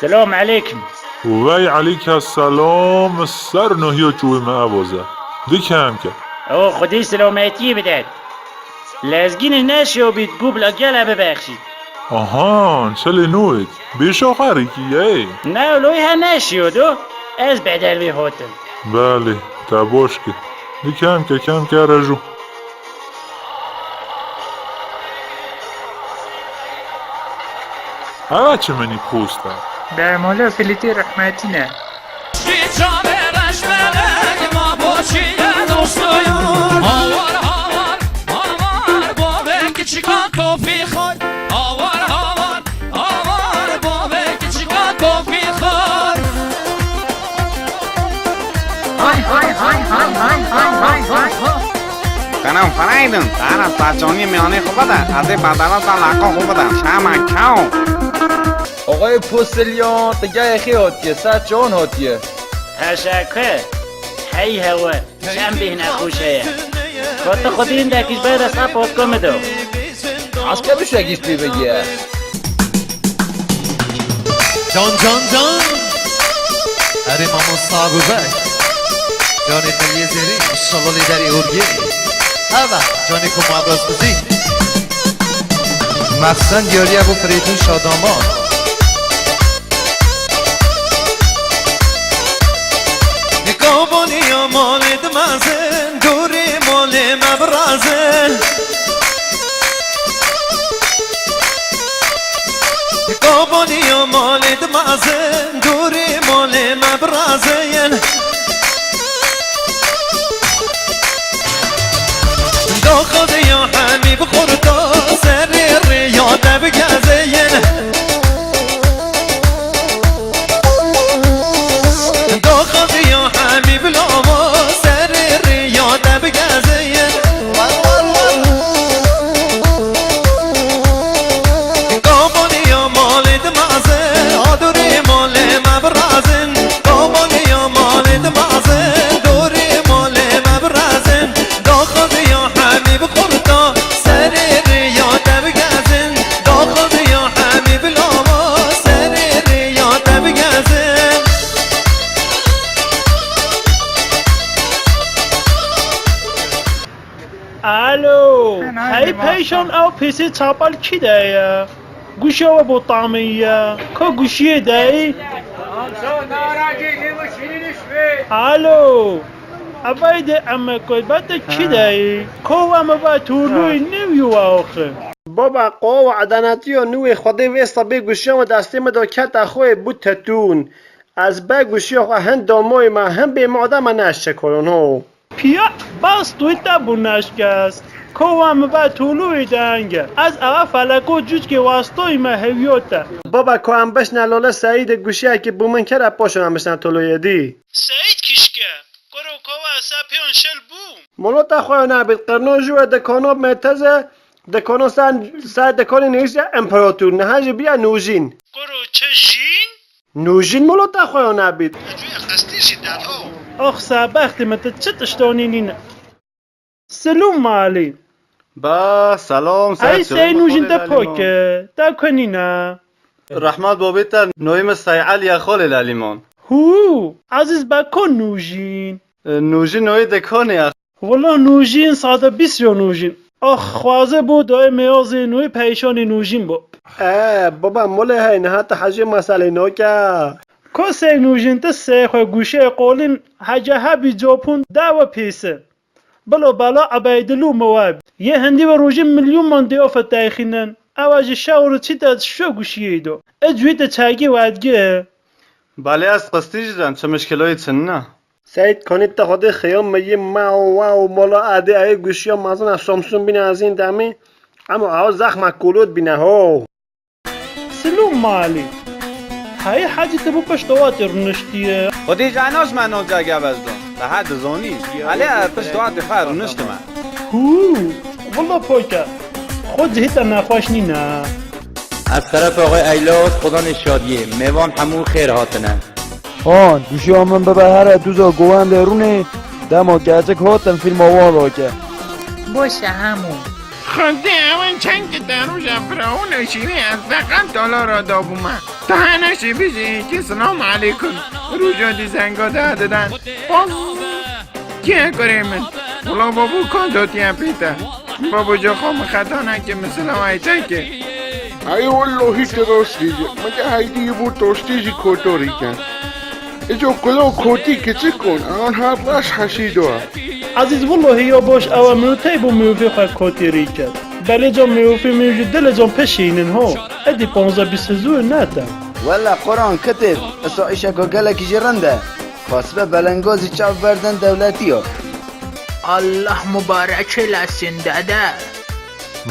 سلام علیکم. وی علیک السلام. سر نهی چوی معوازه دیکم که او خودی سلامتی بدد. لازگین نشو بید گوبل گله ببخشید. آهان چلی نوید بیشو خریکیه. نه لوی ها نشیدو از بدل بی هاتم. بله تا باش که دیکم که کم که رجو اوه چه منی پوستم به مولا فلیتی رحمتی نه. کنم فریدون در از بچانی میانه خوب بده از این بدلات و لقا خوب بده شمک کاو آقای پوستلیان دیگه اخی هاتیه سر جان هاتیه. تشکر. هی هوا شم به نخوشه خود خودی این دکیش باید از خب پاد کم دو از که بشه اگیش توی بگیه جان جان جان اره ماما صاحبو بک جانی ملی زیری شلالی داری اورگی اوه جانی کم ابراز بزی مخصن دیاری ابو فریدون شادامان نکابانی مالد مزن دوری مال مبرازن نکابانی مالد مزن دوری مال مبرازن داخل یا حبیب خورتا سر ریاده بگزین داخل یا حبیب لاما سر ریاده بگزین قابانی یا مالد مازن آدوری مال مبرازن قابانی یا مالد مازن دوری مال مبرازن داخل یا حبیب خورتا سر ریاده بگزین داخل یا حبیب لاما سر ریاده بگزین الو هی پیشان او پیسی چاپل کی دایه گوشه و با طعمیه که گوشیه دایی الو اباید اما کد بعد کی دایی که اما با طولوی نویو آخه بابا قوة عدناتي نوي خدي ويستا بيگوشي و دستي مدو كتا خوي بود تتون از بگوشي و هن داموي ما هم بي معدم نشه کنون هو پیا باز توی تبونش کس که اما با طولوی دنگه از اول فلکو جوج که واسطوی ما هویوته بابا که هم بشنه لاله سعید گوشی که بومن کرد پاشون هم بشنه طولوی دی سعید کشکه کرو کوا سپیان شل بوم مولو تا خواه نبید قرنو جوه دکانو متزه دکانو سر دکانی نیست امپراتور نهاج بیا نوجین کرو چه جین؟ نوجین مولو تا خواه نبید آخ سابختی مت چه تشتانی نینه سلام علی با سلام ای سی نوجین دا پاکه دا کنینه رحمت بابیتا نویم سیعل یا خال العلیمان هو عزیز بکن نوجین نوجین نوی دکانی والا نوجین ساده بسیار نوجین آخ خوازه بود دای میازه نوی پیشانی نوجین بود بابا موله های نه تا حاجی مسئله نو که کسی نوجین تا سه خواه گوشه قولین حجه هبی جاپون دعوه پیسه بلا عبایدلو مواب یه هندی و روژین میلیون من دیافت تایخینن اواج شاور چی تا شو گوشیه دو اجوی تا چاگی وادگه بله از قصدی جدن چه مشکلایی چن نه سعید کنید تا خود خیام میگه واو مولا عده ای گوشی ها مازن از سامسون بینه از این دمی اما آه زخم کلود بینه ها سلام مالی های حاجی تبو پشتوات رنشتیه خودی جاناش من نوجه وزدان به حد زانی علی پشتوات فر رنشت من هو والله پاکه خود زهیت نفاش نینه از طرف آقای ایلاس خدا نشادیه میوان همون خیر هاتنه آن گوشی من به هر دوزا گوند رونه دما گچک هاتن فیلم آوان را که باشه همون خود اون چند که در روش افراون و شیری از دقیق دلار را دابومه دهنشی بیشی که سلام علیکم روژا دی زنگا دادن باز کیه کنیم ولا بابو کن دوتی هم پیتا بابو جا خوام خطا نکه مثل وایتا که ای والله درست دیگه مگه هایدی بود توستیزی کوتوری کن ایجا کلو کوتی کچی کن آن هر راش حشیدو عزیز والله یا باش او منوتی بو میوفی خواه کاتی ری کرد بله جا میوفی میوفی دل جا پشینن ها ادی 15-20 زور نتم ولا قرآن كتب اسا ايشاكو قالك جرنده خاصبه بلنگازي چاپ بردن دولتی ها الله مبارک لسین داده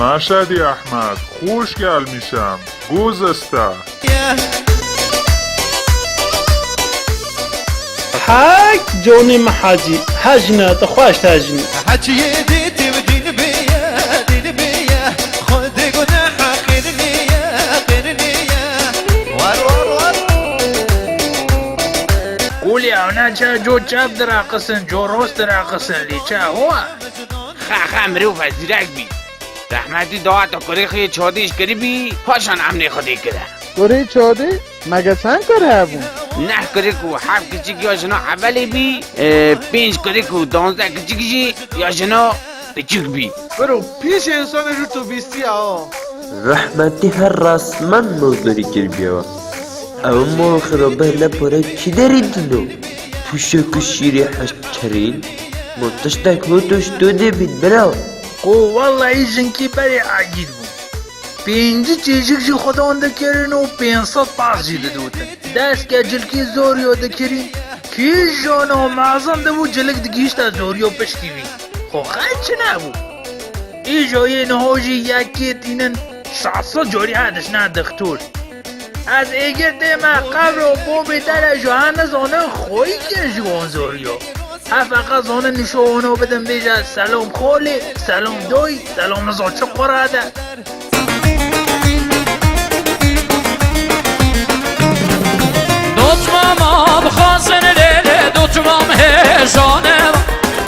مشهدی احمد خوشگل میشم گوزسته حاج جوني محاجي حاجنا تخواش تاجني حجي ديتي ودين بيا دين بيا خد جناح خيرني وار قولي اونا چه جو چپ دراقسن جو روست دراقسن لی چه هو خا مروف از دیرک بی رحمتی دعا کاری خیلی چادیش کری بی پاشان امنی خودی کرده گره چاده؟ مگه چند کاره هبون؟ نه کاری کو 7 کچی یا جنا اولی بی 5 کاری کو 12 کچی یا جنا بچوک بی برو پیش انسان رو تو بیستی ها رحمتی هر رسمن مزدوری کر بیاوا اما ما خرابه لپاره کی داریدنو پوشک و شیری حشت کرین منتشتک هوتوش دوده بید برا او والله ایشن کی بری عگید بود 5 چیزی که خدا انده کرین و 500 پاس جیده دوتن دست که جلکی زوریو ده کرین کی جانا معظم ده بود جلک دگیشتا زوریو پشتی بی خو خیلی چه نبود ای جایی نهاجی یکی تینن 600 جوری هدش نه دختور از ایگر دیمه قبر و بو بیتر جوهن زانه خوی کن جوان زوریو فقط زانه نشونو بدم بیجه سلام خولی سلام دوی سلام نزا چه قراده دوتماما بخواسن لیله دوتمام هجانه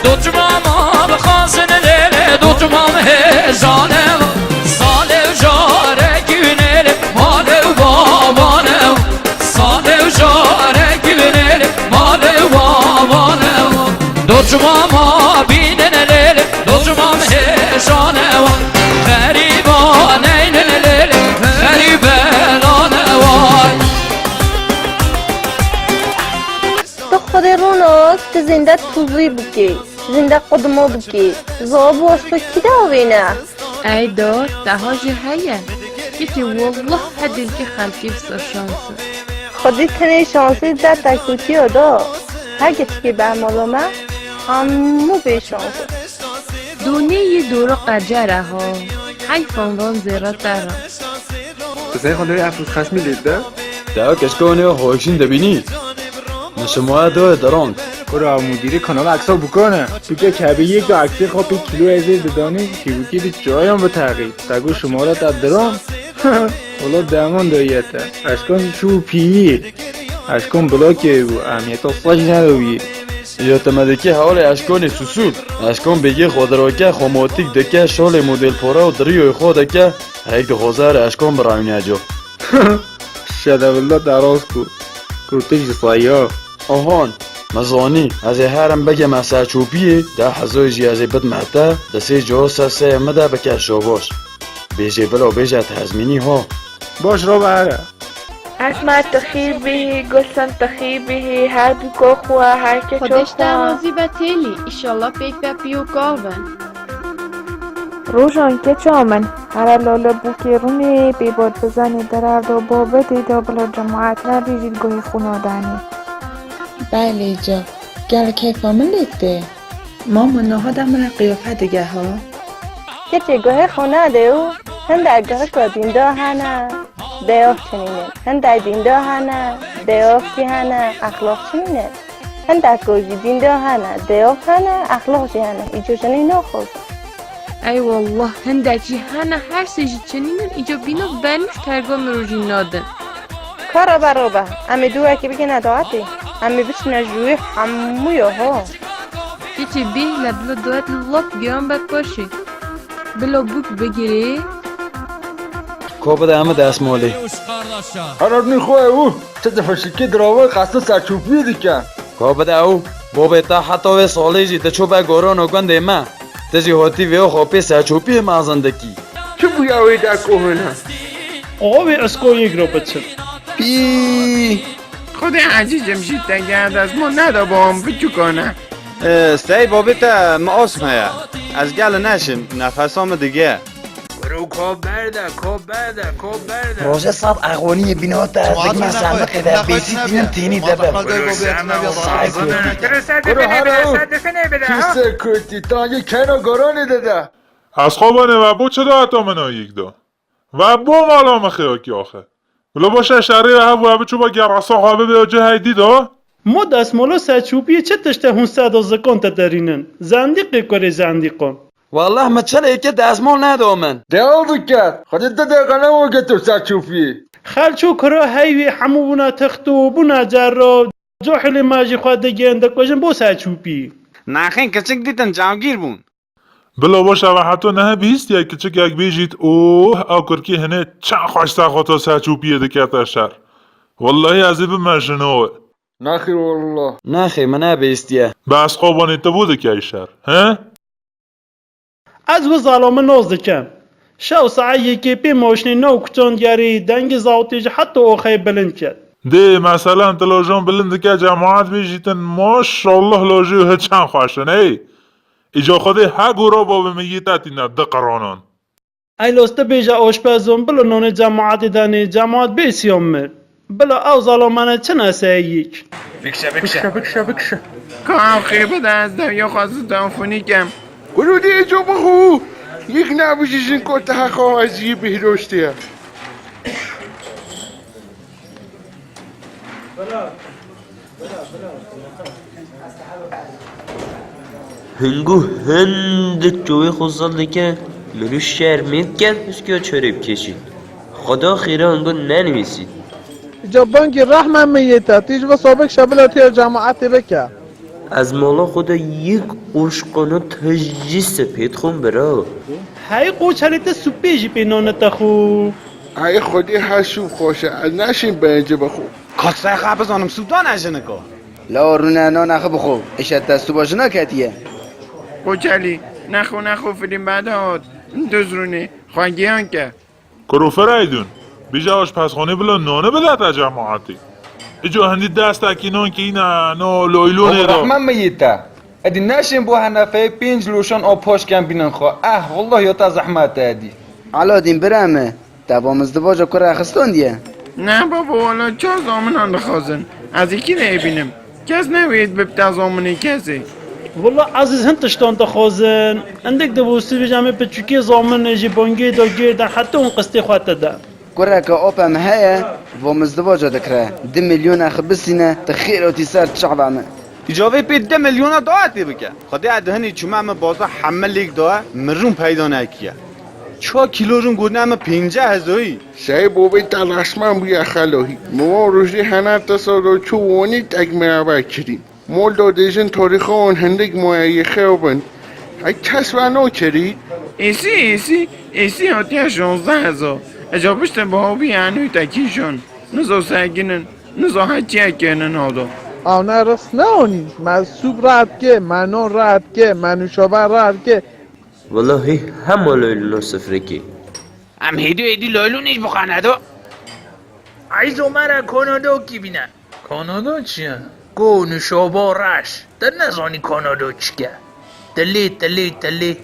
دوتماما بخواسن لیله دوتمام هجانه ساله و جاره گونیله ماله و بابانه ساله و جاره گونیله ماله و بابانه دوتماما بینن لیله دوتمام هجانه غریبانه لیله غریبانه وای خود روناک تو زنده توزی بکی زنده قدما بکی زاب واسطه کی داوینه ای دار دهاجی هیه گیتی والله هدیل که خلقی بسا شانسه خودی تنه شانسی در تکوتی ها دا هر گتی که برمالامه همو به شانسه دونه یه دورو قجره ها حیفان ران زیرات دارم بزای خانداری افروز خسمی لیده؟ ده کشکانه هایشین دبینی نشماه داره درانک برای مدیر کانال اکسا بکنه بگه که به یک عکسی خواب 1 کیلو ازی دادانی که بگه به جایم به تغییر تگو شما را تا درام اولا درمان داییته اشکان شو پیوی اشکان بلاکه بو اهمیتا ساج ندوی یا تمدکی حال اشکان سوسول اشکان بگه خودراکه خوماتیک دکه شال مدل پارا و دریوی خودکه هیک دو خوزار اشکان برایم نجا شده بالله دراز کو کروتش سایا آهان مزانی از هرم بگه مساچوبیه ده هزار جیازه بد مهده ده 3 جاسه 3 مده بکه شاباش بیجه بلا بیجه تزمینی ها باش رو بره اسمت تخیر بهی گلسن تخیر بهی هر بکو خواه هر که چو خودش دوازی و تیلی ایشالله پیک و پیو گاون روشان که چامن هر لالا بوکیرونی بیباد بزنی در اردو بابه دیدا بلا جماعت نبیجید گوهی خونادانی بله جا گل کیفا ملیده ما مناها دمون قیافه دیگه ها که چه گوه خونه دیو هنده گوه که دینده هنه دیاف چنینه هنده دینده هنه دیاف چی هنه اخلاق چنینه هنده گوهی دینده هنه دیاف هنه اخلاق چی هنه ایجا چنین نخوز ای والله هنده چی هنه هر سیجی چنینن ایجا بینا بلوش ترگام رو جی نادن کارا برابه امی دوه که بگه نداعتی امی بچ نجوی همویا ها یکی بیه لبلا دوات لپ گیان بد باشی بلا بوک بگیری کو بده همه دست مالی قرار خواه او چه دفشکی دراوه قصد سرچوبی دیکن که بده او بابا تا حتی و سالی جی تچو با گوران و گنده ما تجی هاتی و خوابی سرچوبی مازندکی چه بویاوی در کوهنه آقا به اسکو یک رو بچه پی خود حاجی جمشید تنگرد از ما ندا با هم بچو کنه سعی بابیتا ما آسمه از گل نشم نفسام دیگه برو کاب برده روزه صاب اغوانی بینات از دیگه مسامقه در بیسی دینم تینی دبه برو کیسه کتی تا یه کنو گرانی داده از خوابانه و بو چه دا اتا منا یک دا و بو مالا مخیاکی آخه ولی باشه شری ها و بچو با گراسا خوابه به اجه هیدی دا ما دستمالا سرچوبی چه تشته هون سادا زکان تدارینن زندیقی کاری زندیقان والله ما چرا یکی دستمال ندامن دیو بکر خودت ده دقیقه نمو گتو سرچوبی خلچو کرا هیوی همو بنا تختو بنا جرا جوحل ماجی خواه دگین دکوشن بو سرچوبی نخین کچک دیتن جامگیر بون بلا باشه و حتی نه بیست یا کچک یک بیجید اوه او کرکی هنه چند خوشتا خواتا سرچوبیه دکتا شر والله عذیب مجنوه نخی والله نخی من نبیستیه بس خوابانه تا بوده که شر ها؟ از و ظالم ناز دکم شو سعی که پی ماشنی نو کچان گری دنگ زاوتیج حتی اوخی بلند کرد ده مثلا تلاجان بلند که جماعت بیجیتن ماشاءالله لاجیو هچان خوشن ای ایجا خوده ها گورا بابا میگیتت اینا دقرانان ای لسته بیجا آشپزون بلا نون جماعت دانی جماعت بیسیام مر بلا او ظالمانه چه نسه یک بکشه که خیبه ده از دریا خواست تلفنی کم برو دیگه جو بخو یک نبوشیشین کتا حقا از یه بهراشته هنگو هند جوی خوزال که منو شرمید کرد اسکیا چرب کشید خدا خیره هنگو ننویسید جا بانکی رحمم میتا تیج و سابق شبلاتی جماعت بکر از مالا خدا یک قشقانا تجی سپید خون برا های قوچالیت سپیجی پینانتا خو ای خودی حشوب خوشه از نشین بینجه بخو کسای خواه بزانم سودان اجنه که لا رونه نخه بخو اشت دستو باشه نکتیه قوچالی نخو فیلم بعد دوزرونه خواهگیان که کروفر ایدون بیجا آشپزخانه بلا نانه بده تا جماعتی ایجا هندی دست اکینان که اینا نو لویلونه دا رحمم میتا ادی نشین بو هنفه 5 لوشان آب پاش کم بینن خواه والله یا تا زحمت ادی علادین برمه دوام ازدواج کره اخستان دیه نه بابا والا چه زامن اندخازن از یکی نبینم کس نوید ببت زامنی کسی والله عزیز هنتشتان تخوازن اندک دبوستی بجامه پچوکی زامن نجی بانگی دا گیردن حتی اون قسطی خواهد ده کره که آپم هیا وام ازدواج دکره 2 میلیون اخ بسینه تخیراتی سر شعبمه اجابه پی 2 میلیون داعتی بکه خودی ادهنی چومه همه بازا همه لیک داره مرون پیدا نکیه 4 کیلو رون گونه همه 50,000 سعی بابی تا رسمم بوی خلاهی ما روزی هنر تصادر چوانی تک مرابع کریم مول دادیشن تاریخ آن هندگ مایه خوابن ای کس و نو کرید؟ ایسی هاتی 16,000 اجابشت با بی هنوی تکیشون نزا سگینن نزا هچی اکنن آدم آنه رست نهانی مصوب رد که منان رد که منوشابه رد که والله همه لیلونا صفره که هم هیدو ایدی لایلو نیش بخاندو عیزو مرا کانادا کی بینه کانادا چیه؟ گون شابا رش در نزانی کانادا چیه؟ تلی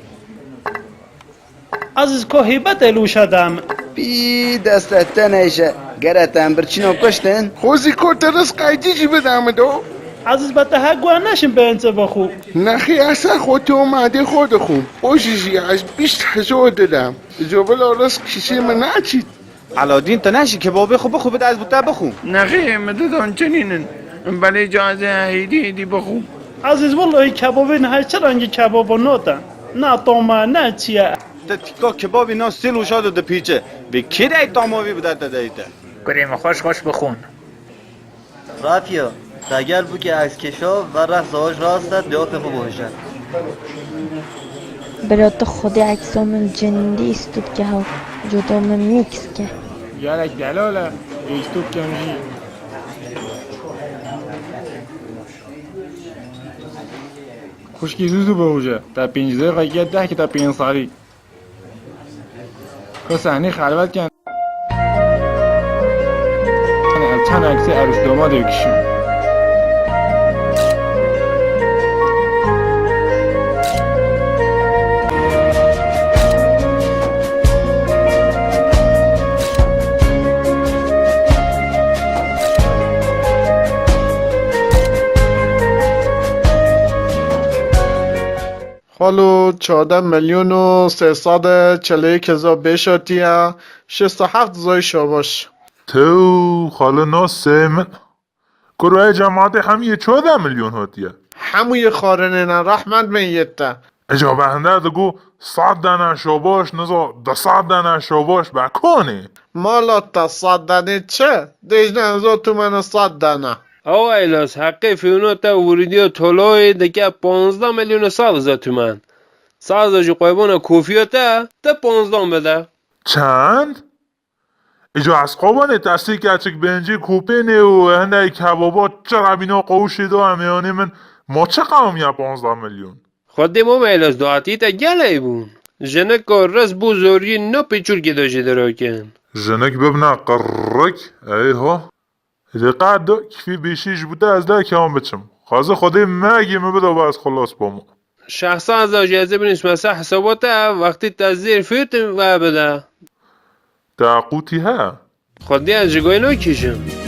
عزیز که هیبت الوشدم بی دستت تنیشه گرتن برچینو کشتن خوزی که ترس قیدی جی بدم دو عزیز بته ها گوه نشین به انسه بخو نخی اصلا خودتو اومده خود خون اوشیشی از 20,000 دادم جابل رس کسی من نچید علادین تا نشی که بابی خوب بده از بوده بخون نخی مددان چنینن بله جازه هیدی بخو عزیز والله کبابی نه چه رنگ کبابا ناتن نه طامه نه چیه تیکا کبابی نا سیل شاد ده پیچه به کی دای طاماوی بده دایته کریم خوش بخون رافیا اگر بو که از کشا و ره زواج راست دیات خوب باشه برات خود عکسامن جندی استود که ها جدا من میکس که یارک دلاله ایستوب کمجی خوشکی زوزو بوجه تا 5 دقیقه 10 که تا 5 سالی که صحنه خلوت کن چند عکس عروس داماد بکشیم حالو 14 میلیون و 341,000 بشاتیه 67,000 شاباش تو خاله ناس سیمن گروه جماعت همیه 14 میلیون هاتیه هموی خارنه رحمت من یته اجابه هنده دگو 100 دانه شاباش نزا 200 دانه شاباش بکنی مالا تا 100 دانه چه؟ دیجنه هزار تومن 100 دانه او ایلاس حقی فیونو تا ورودی و طلوعی دکه 15 میلیون و 100,000 تومن 100,000 جو قیبون کوفیو تا 15 بده چند؟ ایجا از قوانه تستی که اچک بنجی کوپینه و هنده کبابا چرا بینا قوشی دو همیانی من ما چه قوم یا 15 میلیون خودی مو ایلاس دعاتی تا گله بون جنک و رس بو زوری نو پیچور که داشته دراکن جنک ببنا قرک ایها دقیق دو کفی بیشیش بوده از ده که هم بچم خوازه خودی مگی مبدا باز خلاص با ما شخصا از اجازه بنیش مسا حساباته وقتی تزدیر فیتم و بده دعقوتی ها خودی از جگوی نو کشم